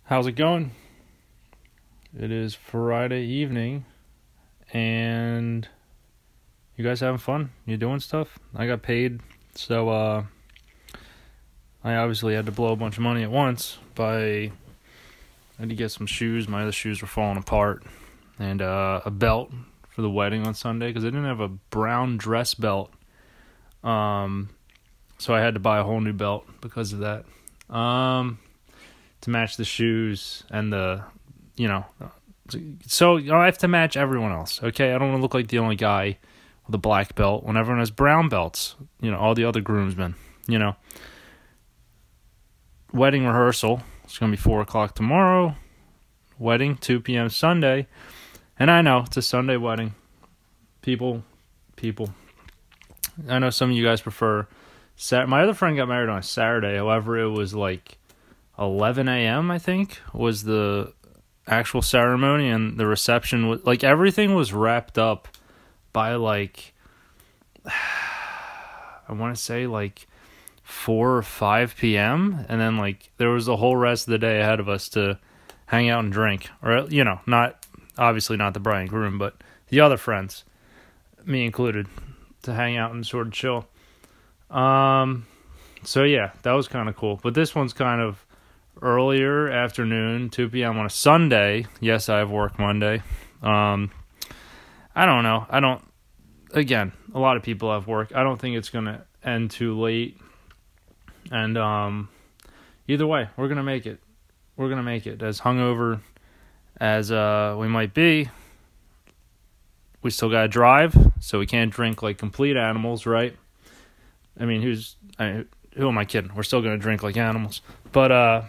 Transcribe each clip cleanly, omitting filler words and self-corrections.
How's it going? It is Friday evening, and you guys having fun? You doing stuff? I got paid, so I obviously had to blow a bunch of money at once. I had to get some shoes. My other shoes were falling apart, and a belt for the wedding on Sunday because I didn't have a brown dress belt. So I had to buy a whole new belt because of that. To match the shoes and so I have to match everyone else, okay? I don't want to look like the only guy with a black belt when everyone has brown belts, all the other groomsmen, Wedding rehearsal, it's going to be 4 o'clock tomorrow, wedding, 2 p.m. Sunday, and I know, it's a Sunday wedding. People, I know some of you guys prefer my other friend got married on a Saturday, however, it was like 11 a.m., I think, was the actual ceremony, and the reception was, like, everything was wrapped up by, like, I want to say, like, 4 or 5 p.m., and then, like, there was the whole rest of the day ahead of us to hang out and drink, or, obviously not the bride and groom, but the other friends, me included, to hang out and sort of chill. So yeah, that was kind of cool, but this one's kind of earlier afternoon, 2 p.m. on a Sunday. Yes, I have work Monday. I don't know. Again, a lot of people have work. I don't think it's going to end too late. And either way, we're going to make it. We're going to make it. As hungover as we might be, we still got to drive, so we can't drink like complete animals, right? I mean, who am I kidding? We're still going to drink like animals. But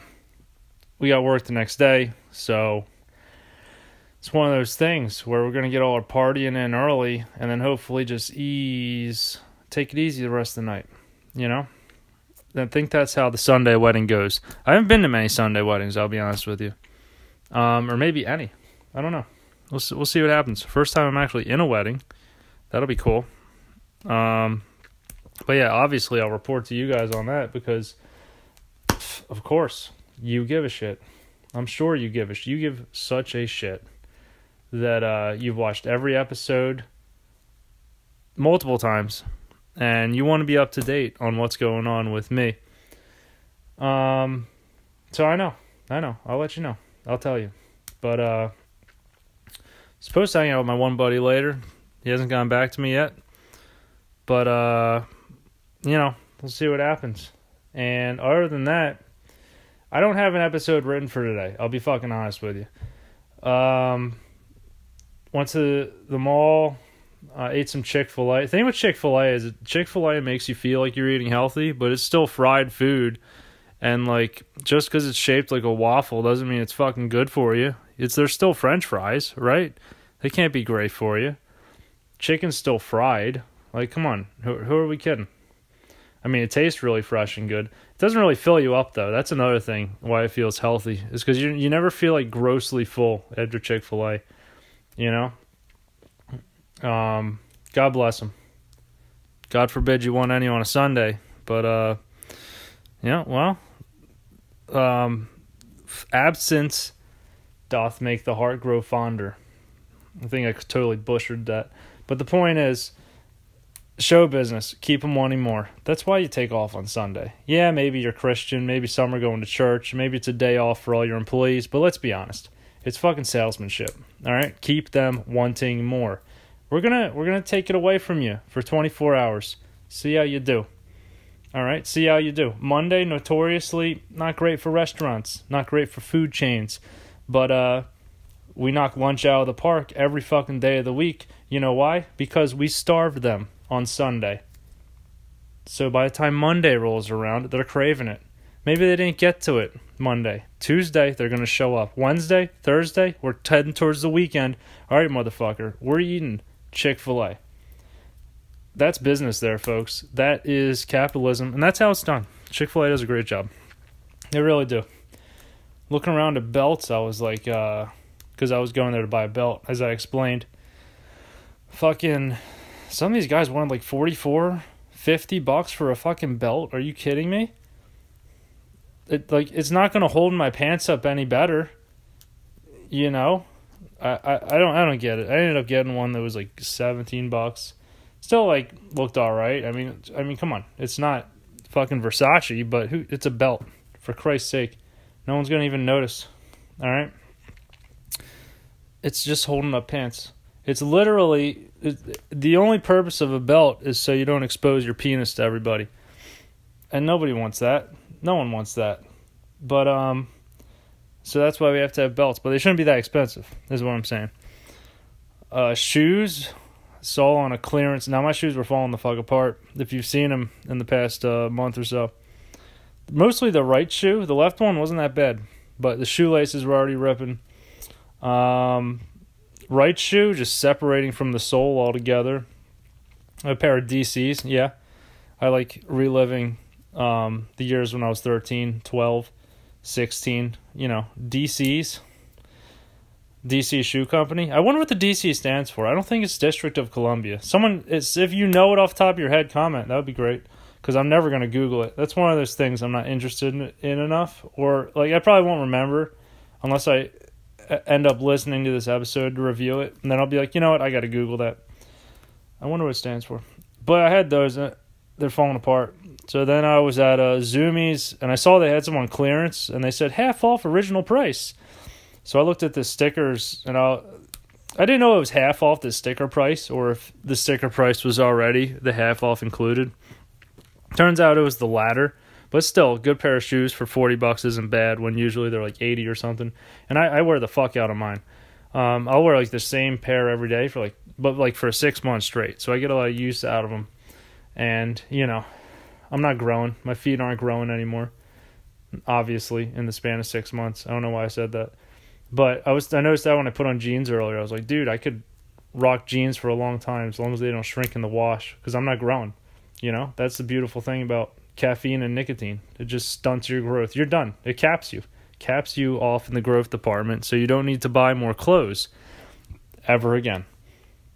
we got work the next day, so it's one of those things where we're going to get all our partying in early and then hopefully just take it easy the rest of the night, I think that's how the Sunday wedding goes. I haven't been to many Sunday weddings, I'll be honest with you. Or maybe any. I don't know. We'll see what happens. First time I'm actually in a wedding. That'll be cool. But yeah, obviously I'll report to you guys on that because, of course, you give a shit. I'm sure you give such a shit that you've watched every episode multiple times and you want to be up to date on what's going on with me. So I know. I'll let you know. I'll tell you. But supposed to hang out with my one buddy later. He hasn't gotten back to me yet. But we'll see what happens. And other than that, I don't have an episode written for today. I'll be fucking honest with you. Went to the mall, ate some Chick-fil-A. The thing with Chick-fil-A is Chick-fil-A makes you feel like you're eating healthy, but it's still fried food. And, like, just because it's shaped like a waffle doesn't mean it's fucking good for you. They're still French fries, right? They can't be great for you. Chicken's still fried. Like, come on. Who are we kidding? I mean, it tastes really fresh and good. It doesn't really fill you up, though. That's another thing why it feels healthy. Is because you never feel, like, grossly full after Chick-fil-A. God bless them. God forbid you want any on a Sunday. But, absence doth make the heart grow fonder. I think I totally butchered that. But the point is, show business, keep them wanting more. That's why you take off on Sunday. Yeah, maybe you're Christian, maybe some are going to church, maybe it's a day off for all your employees, but let's be honest. It's fucking salesmanship. All right? Keep them wanting more. We're gonna take it away from you for 24 hours. See how you do. All right? See how you do. Monday, notoriously not great for restaurants, not great for food chains, but we knock lunch out of the park every fucking day of the week. You know why? Because we starved them on Sunday. So by the time Monday rolls around, they're craving it. Maybe they didn't get to it Monday. Tuesday, they're going to show up. Wednesday, Thursday, we're heading towards the weekend. All right, motherfucker, we're eating Chick-fil-A. That's business there, folks. That is capitalism, and that's how it's done. Chick-fil-A does a great job. They really do. Looking around at belts, I was like, because I was going there to buy a belt, as I explained. Fucking, some of these guys wanted like $44, $50 for a fucking belt. Are you kidding me? it's not going to hold my pants up any better. You know, I don't get it. I ended up getting one that was like $17. Still like looked all right. I mean, come on, it's not fucking Versace, but it's a belt, for Christ's sake. No one's gonna even notice. All right, it's just holding up pants. It's literally the only purpose of a belt is so you don't expose your penis to everybody, and nobody wants that. No one wants that. But so that's why we have to have belts, but they shouldn't be that expensive, is what I'm saying. Shoes, saw on a clearance. Now my shoes were falling the fuck apart. If you've seen them in the past month or so, mostly the right shoe. The left one wasn't that bad, but the shoelaces were already ripping. Right shoe just separating from the sole altogether. A pair of DCs, yeah. I like reliving the years when I was 13, 12, 16, DCs. DC Shoe Company. I wonder what the DC stands for. I don't think it's District of Columbia. If you know it off the top of your head, comment. That would be great, because I'm never going to Google it. That's one of those things I'm not interested in enough, or like I probably won't remember unless I end up listening to this episode to review it, and then I'll be like, you know what, I got to Google that. I wonder what it stands for. But I had those. They're falling apart. So then I was at Zumiez, and I saw they had some on clearance, and they said half off original price. So I looked at the stickers, and I didn't know it was half off the sticker price, or if the sticker price was already the half off included. Turns out it was the latter, but still, a good pair of shoes for $40 isn't bad when usually they're like 80 or something. And I wear the fuck out of mine. I'll wear like the same pair every day for for 6 months straight. So I get a lot of use out of them. And, I'm not growing. My feet aren't growing anymore, obviously, in the span of 6 months. I don't know why I said that. But I noticed that when I put on jeans earlier. I was like, dude, I could rock jeans for a long time as long as they don't shrink in the wash, because I'm not growing. That's the beautiful thing about caffeine and nicotine. It just stunts your growth. You're done. It caps you off in the growth department, so you don't need to buy more clothes ever again.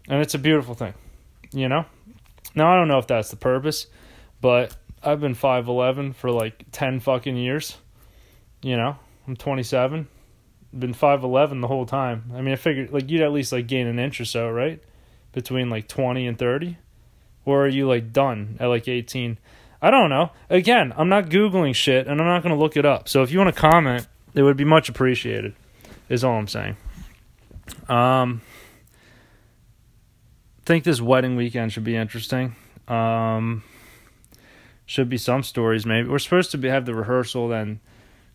And it's a beautiful thing, Now, I don't know if that's the purpose, but I've been 5'11" for like 10 fucking years. I'm 27. Been 5'11" the whole time. I mean, I figured like you'd at least like gain an inch or so, right? Between like 20 and 30. Or are you like done at like 18? I don't know. Again, I'm not Googling shit, and I'm not going to look it up. So if you want to comment, it would be much appreciated, is all I'm saying. Think this wedding weekend should be interesting. Should be some stories maybe. We're supposed to have the rehearsal, then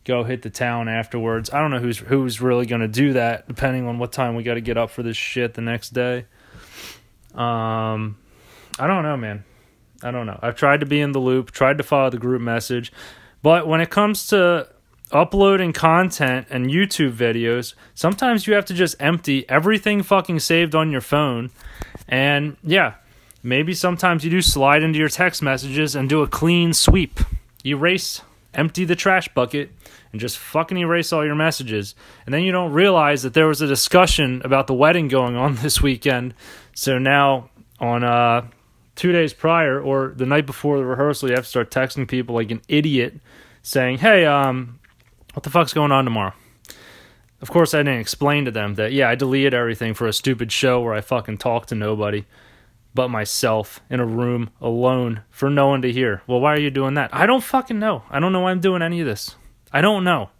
go hit the town afterwards. I don't know who's really going to do that, depending on what time we got to get up for this shit the next day. I don't know, man. I don't know. I've tried to be in the loop, tried to follow the group message, but when it comes to uploading content and YouTube videos, sometimes you have to just empty everything fucking saved on your phone. And yeah, maybe sometimes you do slide into your text messages and do a clean sweep. Erase, empty the trash bucket, and just fucking erase all your messages. And then you don't realize that there was a discussion about the wedding going on this weekend. So now on 2 days prior or the night before the rehearsal, you have to start texting people like an idiot saying, hey, what the fuck's going on tomorrow? Of course, I didn't explain to them that, yeah, I deleted everything for a stupid show where I fucking talk to nobody but myself in a room alone for no one to hear. Well, why are you doing that? I don't fucking know. I don't know why I'm doing any of this. I don't know.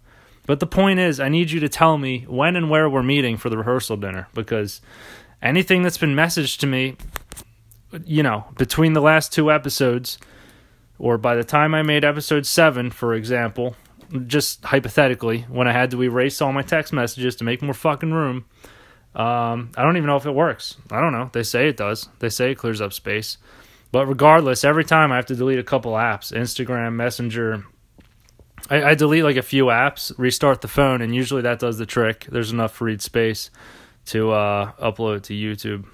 But the point is, I need you to tell me when and where we're meeting for the rehearsal dinner, because anything that's been messaged to me, between the last 2 episodes, or by the time I made episode 7, for example, just hypothetically, when I had to erase all my text messages to make more fucking room, I don't even know if it works. I don't know. They say it does. They say it clears up space. But regardless, every time I have to delete a couple apps, Instagram, Messenger. I delete like a few apps, restart the phone, and usually that does the trick. There's enough read space to upload to YouTube.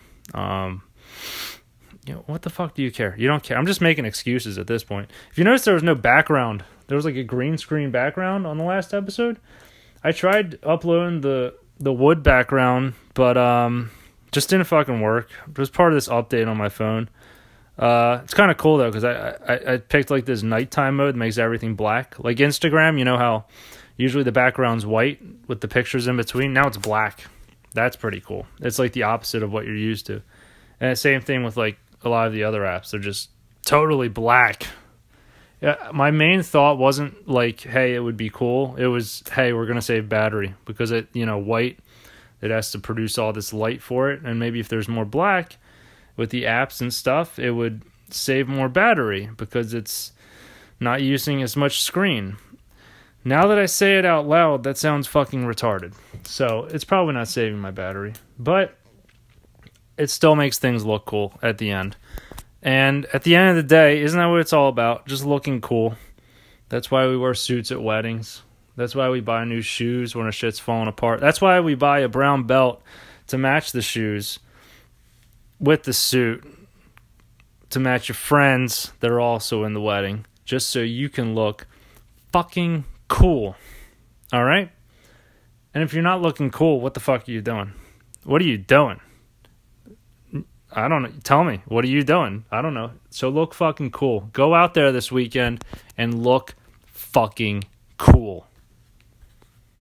What the fuck do you care? You don't care. I'm just making excuses at this point. If you notice, there was no background. There was like a green screen background on the last episode. I tried uploading the wood background, but just didn't fucking work. It was part of this update on my phone. It's kind of cool though, because I picked like this nighttime mode that makes everything black. Like Instagram, you know how usually the background's white with the pictures in between? Now it's black. That's pretty cool. It's like the opposite of what you're used to. And the same thing with like a lot of the other apps. They're just totally black. Yeah, my main thought wasn't like, hey, it would be cool. It was, hey, we're going to save battery, because it, white, it has to produce all this light for it. And maybe if there's more black with the apps and stuff, it would save more battery because it's not using as much screen. Now that I say it out loud, that sounds fucking retarded. So it's probably not saving my battery, but it still makes things look cool at the end. And at the end of the day, isn't that what it's all about? Just looking cool. That's why we wear suits at weddings. That's why we buy new shoes when our shit's falling apart. That's why we buy a brown belt to match the shoes with the suit, to match your friends that are also in the wedding, just so you can look fucking cool. All right? And if you're not looking cool, what the fuck are you doing? What are you doing? I don't know. Tell me. What are you doing? I don't know. So look fucking cool. Go out there this weekend and look fucking cool.